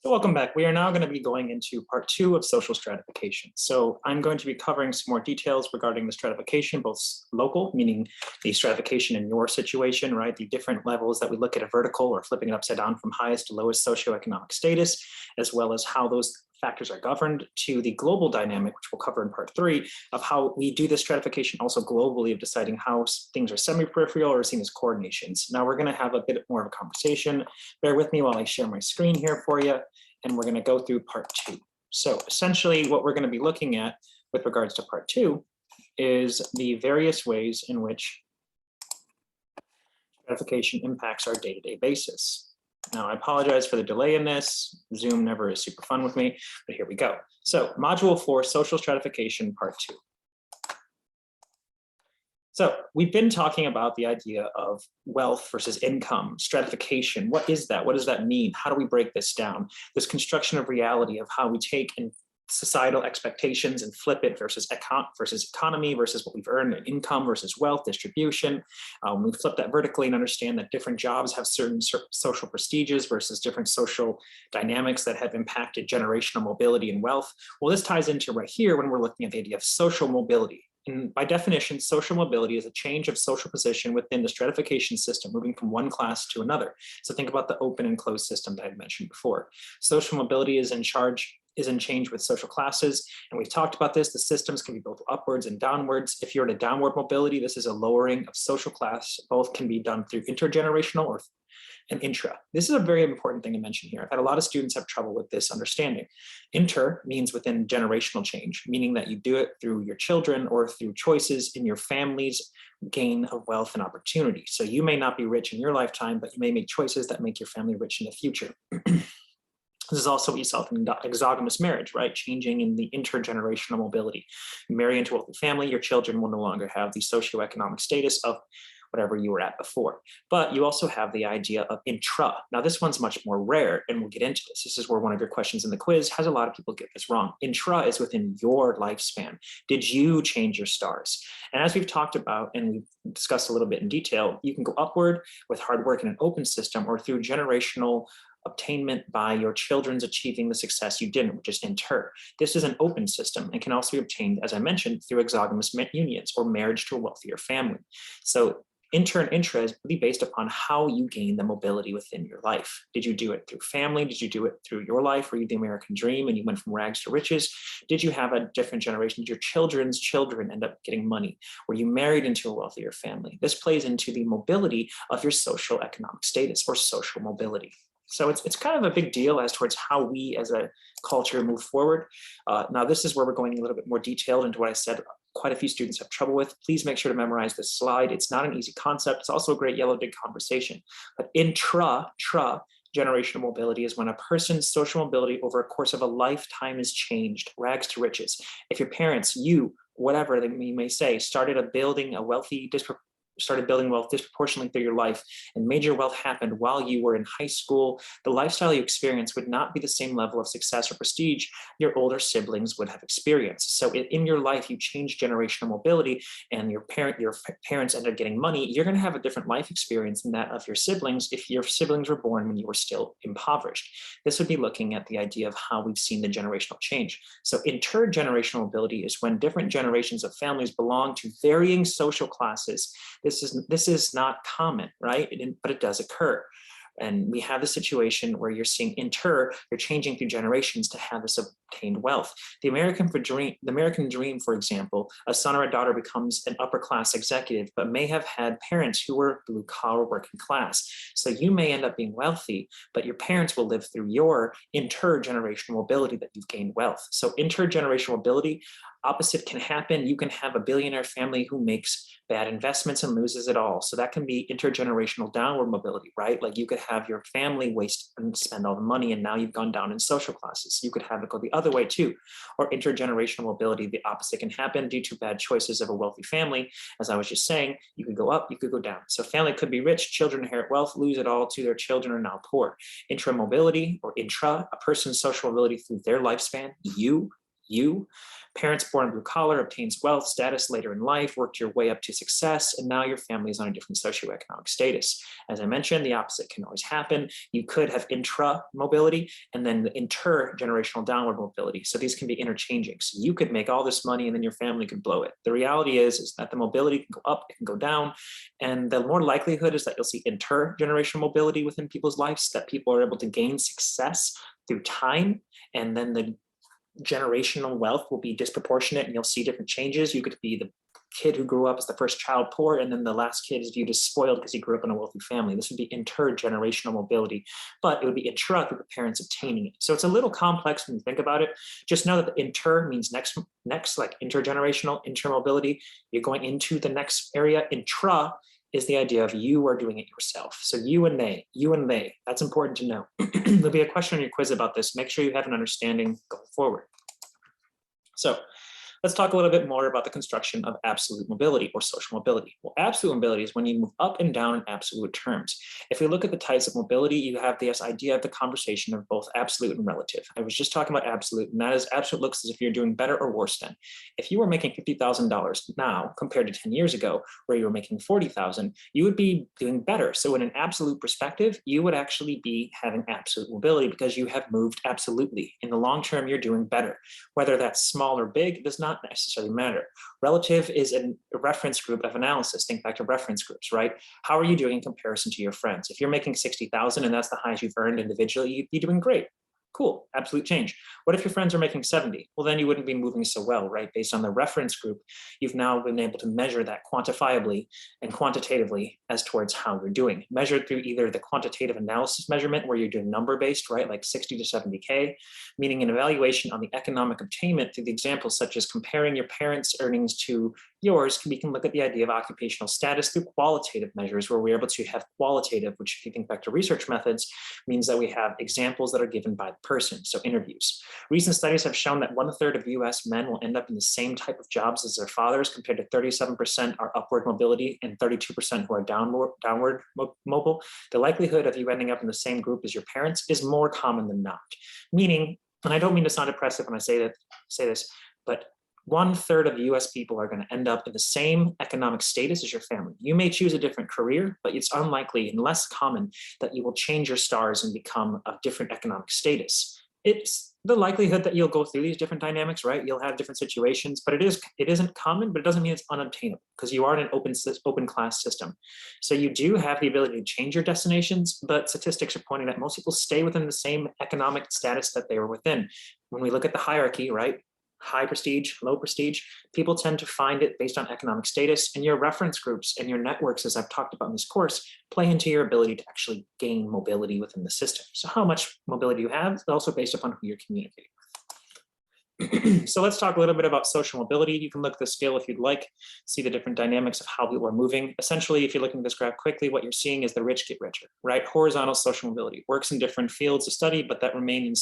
So welcome back. We are now going to be going into part two of social stratification. So I'm going to be covering some more details regarding the stratification, both local, meaning the stratification in your situation, right? The different levels that we look at a vertical or flipping it upside down from highest to lowest socioeconomic status, as well as how those factors are governed, to the global dynamic, which we'll cover in part three, of how we do this stratification also globally, of deciding how things are semi-peripheral or seen as coordinations. Now we're going to have a bit more of a conversation. Bear with me while I share my screen here for you, and we're going to go through part two. So essentially what we're going to be looking at with regards to part two is the various ways in which stratification impacts our day-to-day basis. Now, I apologize for the delay in this. Zoom never is super fun with me, but here we go. So module 4, social stratification, part 2. So we've been talking about the idea of wealth versus income, stratification. What is that? What does that mean? How do we break this down? This construction of reality of how we take and societal expectations and flip it versus economy versus what we've earned in income versus wealth distribution. We flip that vertically and understand that different jobs have certain social prestiges versus different social dynamics that have impacted generational mobility and wealth. Well, this ties into right here when we're looking at the idea of social mobility. And by definition, social mobility is a change of social position within the stratification system, moving from one class to another. So think about the open and closed system that I mentioned before. Social mobility is in change with social classes. And we've talked about this. The systems can be both upwards and downwards. If you're in a downward mobility, this is a lowering of social class. Both can be done through intergenerational or and intra. This is a very important thing to mention here. I've had a lot of students have trouble with this understanding. Inter means within generational change, meaning that you do it through your children or through choices in your family's gain of wealth and opportunity. So you may not be rich in your lifetime, but you may make choices that make your family rich in the future. This is also what you saw in exogamous marriage, right? Changing in the intergenerational mobility. You marry into a wealthy family, your children will no longer have the socioeconomic status of whatever you were at before. But you also have the idea of intra. Now, this one's much more rare, and we'll get into this. This is where one of your questions in the quiz has a lot of people get this wrong. Intra is within your lifespan. Did you change your stars? And as we've talked about, and we've discussed a little bit in detail, you can go upward with hard work in an open system or through generational obtainment by your children's achieving the success you didn't, which is inter. This is an open system and can also be obtained, as I mentioned, through exogamous unions or marriage to a wealthier family. So inter and intra is really based upon how you gain the mobility within your life. Did you do it through family? Did you do it through your life? Were you the American dream and you went from rags to riches? Did you have a different generation? Did your children's children end up getting money? Were you married into a wealthier family? This plays into the mobility of your social economic status or social mobility. So it's kind of a big deal as towards how we as a culture move forward. Now, this is where we're going a little bit more detailed into what I said quite a few students have trouble with. Please make sure to memorize this slide. It's not an easy concept. It's also a great yellow dig conversation. But intra-generational mobility is when a person's social mobility over a course of a lifetime is changed, rags to riches. If your parents, you, whatever you may say, started building wealth disproportionately through your life, and major wealth happened while you were in high school, the lifestyle you experienced would not be the same level of success or prestige your older siblings would have experienced. So in your life, you change generational mobility and your parents end up getting money, you're going to have a different life experience than that of your siblings if your siblings were born when you were still impoverished. This would be looking at the idea of how we've seen the generational change. So intergenerational mobility is when different generations of families belong to varying social classes. This is not common, right? But it does occur. And we have the situation where you're seeing you're changing through generations to have this obtained wealth. The American dream, for example, a son or a daughter becomes an upper class executive, but may have had parents who were blue collar working class. So you may end up being wealthy, but your parents will live through your intergenerational mobility that you've gained wealth. So intergenerational mobility, opposite can happen. You can have a billionaire family who makes bad investments and loses it all. So that can be intergenerational downward mobility, right? Like you could have your family waste and spend all the money and now you've gone down in social classes. You could have it go the other way too. Or intergenerational mobility, the opposite can happen due to bad choices of a wealthy family. As I was just saying, you could go up, you could go down. So family could be rich, children inherit wealth, lose it all to their children are now poor. Intramobility or intra, a person's social mobility through their lifespan, you. Parents born blue collar obtains wealth status later in life, worked your way up to success, and now your family is on a different socioeconomic status. As I mentioned, the opposite can always happen. You could have intra-mobility and then the intergenerational downward mobility. So these can be interchanging. So you could make all this money and then your family could blow it. The reality is that the mobility can go up, it can go down, and the more likelihood is that you'll see intergenerational mobility within people's lives, that people are able to gain success through time, and then the generational wealth will be disproportionate and you'll see different changes. You could be the kid who grew up as the first child poor, and then the last kid is viewed as spoiled because he grew up in a wealthy family. This would be intergenerational mobility, but it would be intra through the parents obtaining it. So it's a little complex when you think about it. Just know that the inter means next, like intergenerational, intermobility. You're going into the next area. Intra is the idea of you are doing it yourself. So you and they, that's important to know. There'll be a question on your quiz about this. Make sure you have an understanding going forward. So let's talk a little bit more about the construction of absolute mobility or social mobility. Well, absolute mobility is when you move up and down in absolute terms. If we look at the types of mobility, you have this idea of the conversation of both absolute and relative. I was just talking about absolute, and that is absolute looks as if you're doing better or worse than. If you were making $50,000 now compared to 10 years ago, where you were making 40,000, you would be doing better. So in an absolute perspective, you would actually be having absolute mobility because you have moved absolutely. In the long term, you're doing better. Whether that's small or big does not necessarily matter. Relative is a reference group of analysis. Think back to reference groups, right? How are you doing in comparison to your friends? If you're making 60,000 and that's the highest you've earned individually, you'd be doing great. Cool, absolute change. What if your friends are making 70? Well, then you wouldn't be moving so well, right? Based on the reference group, you've now been able to measure that quantifiably and quantitatively as towards how you're doing. Measured through either the quantitative analysis measurement, where you're doing number-based, right? Like 60 to 70K, meaning an evaluation on the economic obtainment through the examples such as comparing your parents' earnings to yours. We can look at the idea of occupational status through qualitative measures, where we're able to have qualitative, which if you think back to research methods, means that we have examples that are given by the person, so interviews. Recent studies have shown that 1/3 of US men will end up in the same type of jobs as their fathers, compared to 37% are upward mobility and 32% who are downward mobile. The likelihood of you ending up in the same group as your parents is more common than not. Meaning, and I don't mean to sound oppressive when I say this, but 1/3 of US people are going to end up in the same economic status as your family. You may choose a different career, but it's unlikely and less common that you will change your stars and become of different economic status. It's the likelihood that you'll go through these different dynamics, right? You'll have different situations, but it isn't common, but it doesn't mean it's unobtainable because you are in an open class system. So you do have the ability to change your destinations, but statistics are pointing that most people stay within the same economic status that they were within. When we look at the hierarchy, right? High prestige, low prestige, people tend to find it based on economic status, and your reference groups and your networks, as I've talked about in this course, play into your ability to actually gain mobility within the system. So how much mobility you have is also based upon who you're communicating with. So let's talk a little bit about social mobility. You can look at the scale if you'd like, see the different dynamics of how people are moving. Essentially, if you're looking at this graph quickly, what you're seeing is the rich get richer, right? Horizontal social mobility works in different fields of study, but that remain in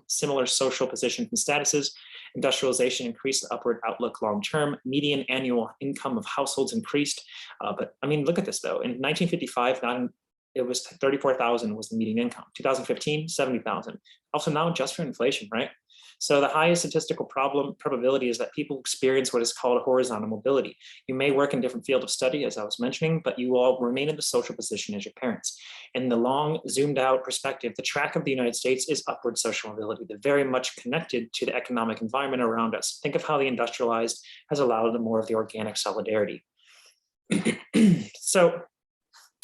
similar social positions and statuses. Industrialization increased the upward outlook long-term. Median annual income of households increased. But I mean, look at this though. In 1955, it was 34,000 was the median income. 2015, 70,000. Also now just for inflation, right? So the highest statistical probability is that people experience what is called horizontal mobility. You may work in different field of study, as I was mentioning, but you all remain in the social position as your parents. In the long zoomed out perspective, the track of the United States is upward social mobility. They're very much connected to the economic environment around us. Think of how the industrialized has allowed more of the organic solidarity. So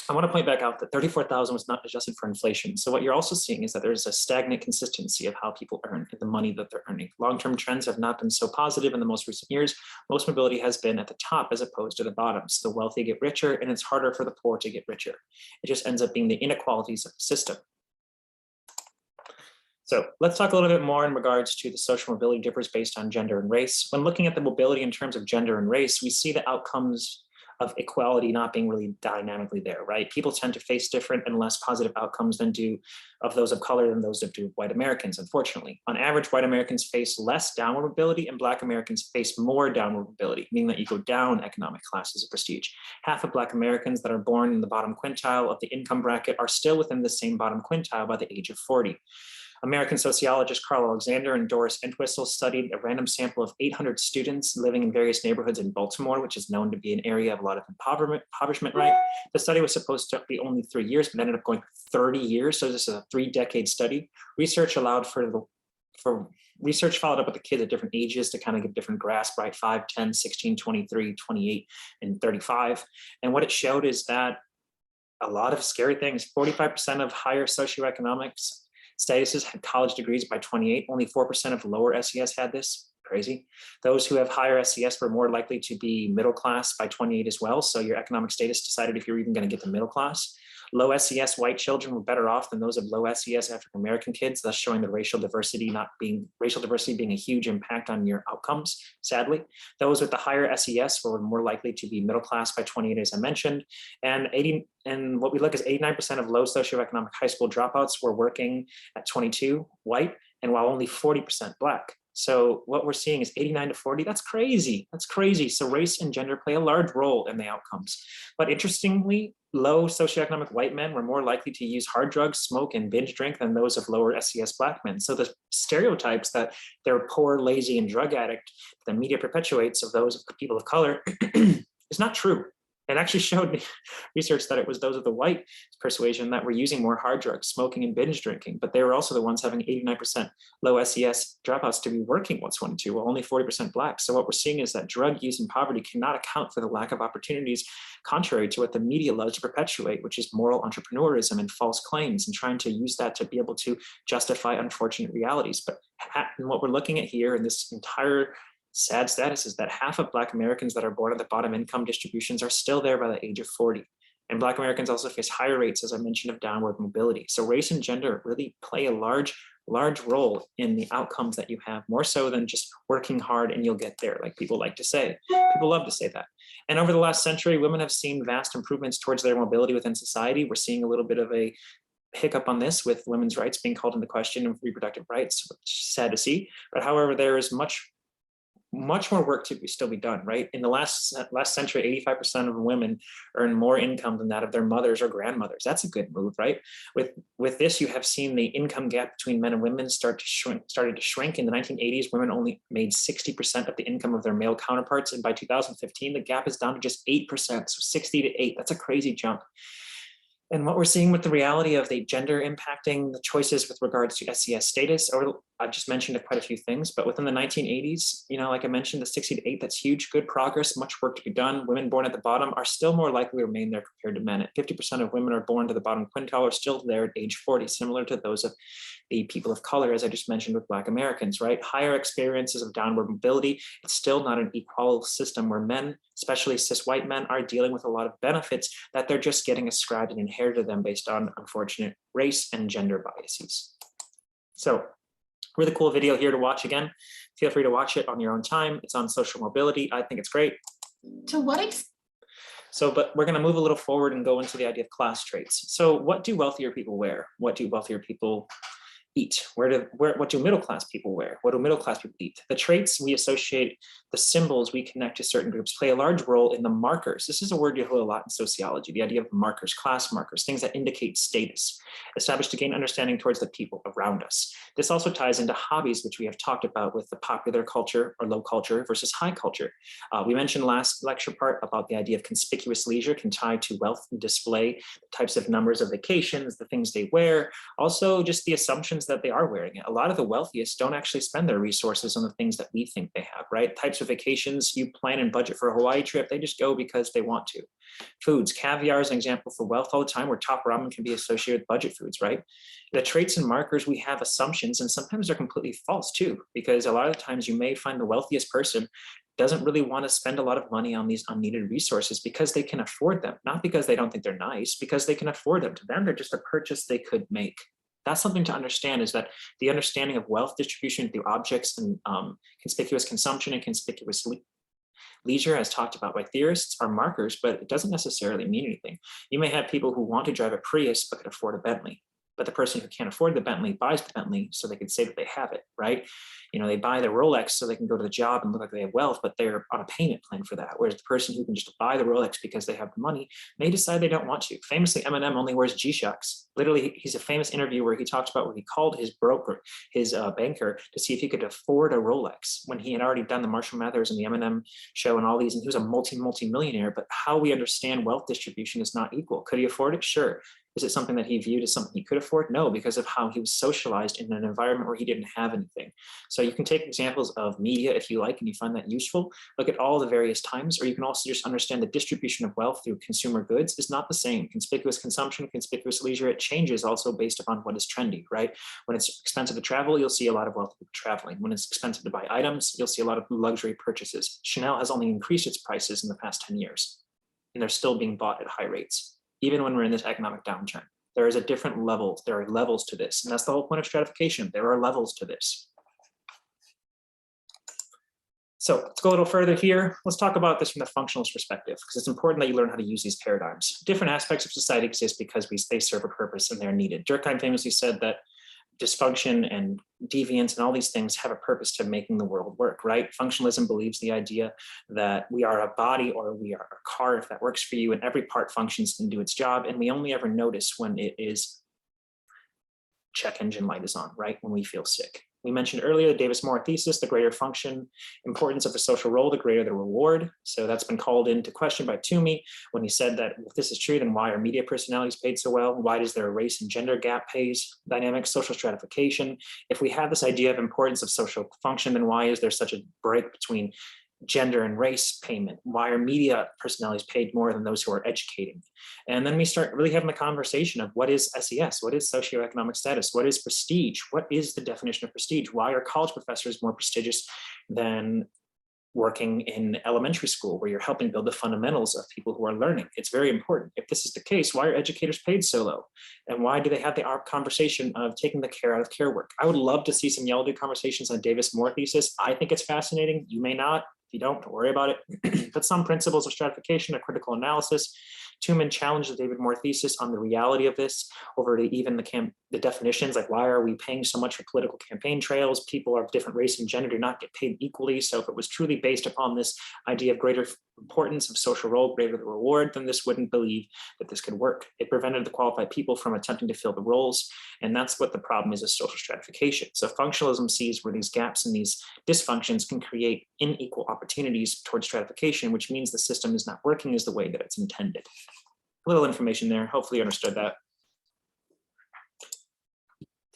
I want to point back out that 34,000 was not adjusted for inflation. So what you're also seeing is that there's a stagnant consistency of how people earn the money that they're earning. Long-term trends have not been so positive in the most recent years. Most mobility has been at the top as opposed to the bottom. So the wealthy get richer and it's harder for the poor to get richer. It just ends up being the inequalities of the system. So let's talk a little bit more in regards to the social mobility differs based on gender and race. When looking at the mobility in terms of gender and race, we see the outcomes of equality not being really dynamically there, right? People tend to face different and less positive outcomes than do of those of color than those of white Americans, unfortunately. On average, white Americans face less downward mobility and Black Americans face more downward mobility, meaning that you go down economic classes of prestige. Half of Black Americans that are born in the bottom quintile of the income bracket are still within the same bottom quintile by the age of 40. American sociologist Carl Alexander and Doris Entwistle studied a random sample of 800 students living in various neighborhoods in Baltimore, which is known to be an area of a lot of impoverishment, right? The study was supposed to be only 3 years, but ended up going 30 years. So this is a 3-decade study. Research allowed for research followed up with the kids at different ages to kind of get different grasp, right? 5, 10, 16, 23, 28, and 35. And what it showed is that a lot of scary things. 45% of higher socioeconomics statuses had college degrees by 28. Only 4% of lower SES had this. Crazy. Those who have higher SES were more likely to be middle class by 28 as well. So your economic status decided if you're even going to get to middle class. Low SES white children were better off than those of low SES African American kids, thus showing the racial diversity being a huge impact on your outcomes, sadly. Those with the higher SES were more likely to be middle class by 28, as I mentioned. And what we look is 89% of low socioeconomic high school dropouts were working at 22, white, and while only 40% black. So what we're seeing is 89 to 40. That's crazy. That's crazy. So race and gender play a large role in the outcomes. But interestingly, low socioeconomic white men were more likely to use hard drugs, smoke, and binge drink than those of lower SES black men. So the stereotypes that they're poor, lazy, and drug addict the media perpetuates of those of people of color is not true. It actually showed me research that it was those of the white persuasion that were using more hard drugs, smoking, and binge drinking, but they were also the ones having 89% low SES dropouts to be working 122, while only 40% black. So what we're seeing is that drug use and poverty cannot account for the lack of opportunities, contrary to what the media loves to perpetuate, which is moral entrepreneurism and false claims, and trying to use that to be able to justify unfortunate realities. But what we're looking at here in this entire sad status is that half of Black Americans that are born at the bottom income distributions are still there by the age of 40. And Black Americans also face higher rates, as I mentioned, of downward mobility. So race and gender really play a large role in the outcomes that you have, more so than just working hard and you'll get there, like people like to say. People love to say that. And over the last century, women have seen vast improvements towards their mobility within society. We're seeing a little bit of a hiccup on this with women's rights being called into question and reproductive rights, which is sad to see. But however, there is much more work to still be done, right? In the last century, 85% of women earn more income than that of their mothers or grandmothers. That's a good move, right? With this, you have seen the income gap between men and women started to shrink. In the 1980s, women only made 60% of the income of their male counterparts. And by 2015, the gap is down to just 8%, so 60 to 8. That's a crazy jump. And what we're seeing with the reality of the gender impacting the choices with regards to SES status, or I just mentioned quite a few things, but within the 1980s, like I mentioned, the 60 to 8, that's huge, good progress, much work to be done. Women born at the bottom are still more likely to remain there compared to men. 50% of women are born to the bottom quintile are still there at age 40, similar to those of the people of color, as I just mentioned with Black Americans, right? Higher experiences of downward mobility. It's still not an equal system where men, especially cis white men, are dealing with a lot of benefits that they're just getting ascribed and inherited them based on unfortunate race and gender biases. So, really cool video here to watch again. Feel free to watch it on your own time. It's on social mobility. I think it's great. To what extent? But we're going to move a little forward and go into the idea of class traits. So what do wealthier people wear? What do wealthier people eat? What do middle class people wear? What do middle class people eat? The traits we associate, the symbols we connect to certain groups play a large role in the markers. This is a word you hear a lot in sociology, the idea of markers, class markers, things that indicate status, established to gain understanding towards the people around us. This also ties into hobbies, which we have talked about with the popular culture or low culture versus high culture. We mentioned last lecture part about the idea of conspicuous leisure can tie to wealth and display, the types of numbers of vacations, the things they wear, also just the assumptions that they are wearing it. A lot of the wealthiest don't actually spend their resources on the things that we think they have, right? Types of vacations you plan and budget for a Hawaii trip, they just go because they want to. Foods, caviar is an example for wealth all the time, where top ramen can be associated with budget foods, right? The traits and markers, we have assumptions, and sometimes they're completely false too, because a lot of the times you may find the wealthiest person doesn't really want to spend a lot of money on these unneeded resources because they can afford them, not because they don't think they're nice, because they can afford them. To them, they're just a purchase they could make. That's something to understand, is that the understanding of wealth distribution through objects and conspicuous consumption and conspicuous leisure, as talked about by theorists, are markers, but it doesn't necessarily mean anything. You may have people who want to drive a Prius but can afford a Bentley. but the person who can't afford the Bentley buys the Bentley so they can say that they have it, right? They buy the Rolex so they can go to the job and look like they have wealth, but they're on a payment plan for that. Whereas the person who can just buy the Rolex because they have the money may decide they don't want to. Famously, Eminem only wears G-Shocks. Literally, he's a famous interview where he talks about when he called his broker, his banker, to see if he could afford a Rolex when he had already done the Marshall Mathers and the Eminem show and all these, and he was a multi-millionaire. But how we understand wealth distribution is not equal. Could he afford it? Sure. Is it something that he viewed as something he could afford? No, because of how he was socialized in an environment where he didn't have anything. So you can take examples of media if you like, and you find that useful. Look at all the various times, or you can also just understand the distribution of wealth through consumer goods is not the same. Conspicuous consumption, conspicuous leisure, it changes also based upon what is trendy, right? When it's expensive to travel, you'll see a lot of wealthy people traveling. When it's expensive to buy items, you'll see a lot of luxury purchases. Chanel has only increased its prices in the past 10 years, and they're still being bought at high rates. Even when we're in this economic downturn, there is a different level. There are levels to this. And that's the whole point of stratification. There are levels to this. So let's go a little further here. Let's talk about this from the functionalist perspective, because it's important that you learn how to use these paradigms. Different aspects of society exist because they serve a purpose and they're needed. Durkheim famously said that dysfunction and deviance and all these things have a purpose to making the world work, right? Functionalism believes the idea that we are a body or we are a car, if that works for you, and every part functions and do its job. And we only ever notice when it is check engine light is on, right? When we feel sick. We mentioned earlier the Davis-Moore thesis, the greater function, importance of a social role, the greater the reward. So that's been called into question by Toomey when he said that if this is true, then why are media personalities paid so well? Why is there a race and gender gap pays dynamic, social stratification? If we have this idea of importance of social function, then why is there such a break between gender and race payment? Why are media personalities paid more than those who are educating? And then we start really having the conversation of what is SES? What is socioeconomic status? What is prestige? What is the definition of prestige? Why are college professors more prestigious than working in elementary school where you're helping build the fundamentals of people who are learning? It's very important. If this is the case, why are educators paid so low? And why do they have the conversation of taking the care out of care work? I would love to see some Yale conversations on Davis-Moore thesis. I think it's fascinating. You may not. If you don't worry about it. But some principles of stratification, of critical analysis. Toomey challenged the David Moore thesis on the reality of this over to even the definitions, like why are we paying so much for political campaign trails? People of different race and gender do not get paid equally. So if it was truly based upon this idea of greater importance of social role, greater the reward, then this wouldn't believe that this could work. It prevented the qualified people from attempting to fill the roles. And that's what the problem is social stratification. So functionalism sees where these gaps and these dysfunctions can create unequal opportunities towards stratification, which means the system is not working as the way that it's intended. A little information there. Hopefully you understood that.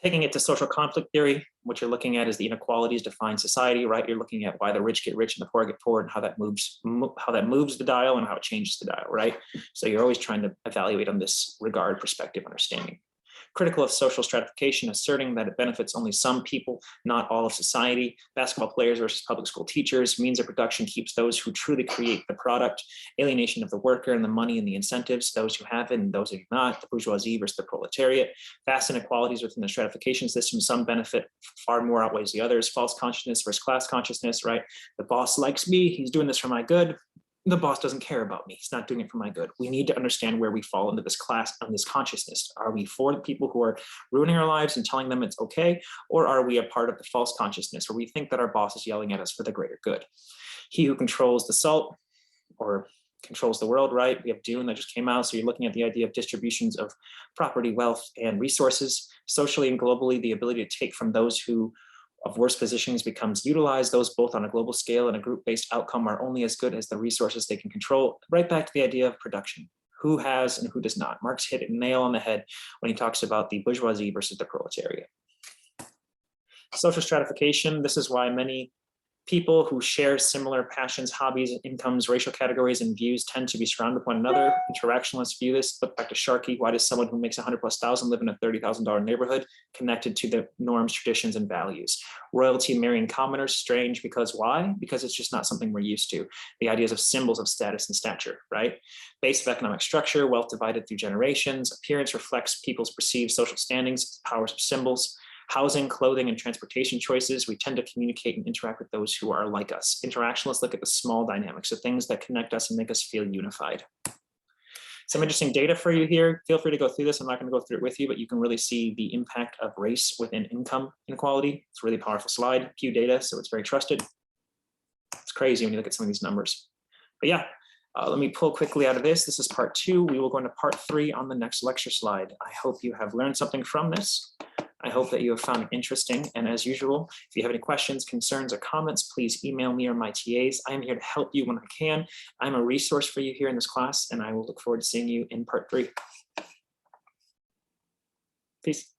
Taking it to social conflict theory, what you're looking at is the inequalities define society, right? You're looking at why the rich get rich and the poor get poor, and how that moves the dial and how it changes the dial, right? So you're always trying to evaluate on this regard, perspective, understanding. Critical of social stratification, asserting that it benefits only some people, not all of society. Basketball players versus public school teachers. Means of production keeps those who truly create the product. Alienation of the worker and the money and the incentives, those who have it and those who do not. The bourgeoisie versus the proletariat. Vast inequalities within the stratification system. Some benefit far more outweighs the others. False consciousness versus class consciousness, right? The boss likes me, he's doing this for my good. The boss doesn't care about me. He's not doing it for my good. We need to understand where we fall into this class and this consciousness. Are we for the people who are ruining our lives and telling them it's okay? Or are we a part of the false consciousness where we think that our boss is yelling at us for the greater good? He who controls the salt or controls the world, right? We have Dune that just came out. So you're looking at the idea of distributions of property, wealth, and resources. Socially and globally, the ability to take from those who of worse positions becomes utilized. Those both on a global scale and a group-based outcome are only as good as the resources they can control. Right back to the idea of production. Who has and who does not. Marx hit it nail on the head when he talks about the bourgeoisie versus the proletariat. Social stratification. This is why many people who share similar passions, hobbies, incomes, racial categories, and views tend to be surrounded with one another. Interactionalists view this. Look back to Sharkey. Why does someone who makes $100,000+ live in a $30,000 neighborhood? Connected to the norms, traditions, and values. Royalty marrying commoners, strange because why? Because it's just not something we're used to. The ideas of symbols of status and stature, right? Base of economic structure, wealth divided through generations. Appearance reflects people's perceived social standings, powers of symbols. Housing, clothing, and transportation choices, we tend to communicate and interact with those who are like us. Interactionalists look at the small dynamics, the things that connect us and make us feel unified. Some interesting data for you here. Feel free to go through this. I'm not going to go through it with you, but you can really see the impact of race within income inequality. It's a really powerful slide, Pew data, so it's very trusted. It's crazy when you look at some of these numbers. But yeah, let me pull quickly out of this. This is part 2. We will go into part 3 on the next lecture slide. I hope you have learned something from this. I hope that you have found it interesting. And as usual, if you have any questions, concerns, or comments, please email me or my TAs. I am here to help you when I can. I'm a resource for you here in this class, and I will look forward to seeing you in part 3. Peace.